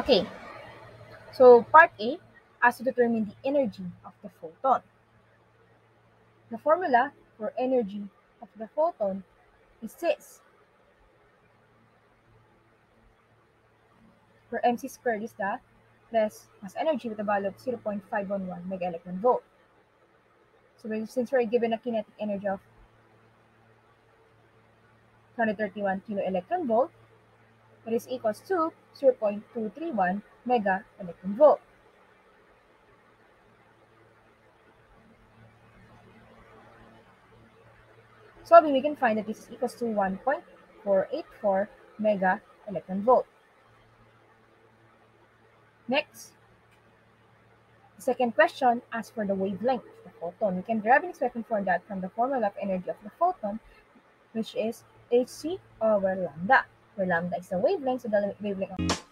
Okay, so part A has to determine the energy of the photon. The formula for energy of the photon is this, where mc squared is the mass energy with a value of 0.511 mega electron volt. So since we're given a kinetic energy of 231 kilo electron volt, that is equals to 0.231 mega electron volt. So we can find that this is equals to 1.484 mega electron volt. Next, the second question asks for the wavelength of the photon. We can derive an expression for that from the formula of energy of the photon, which is hc over lambda, where lambda is the wavelength, so the wavelength of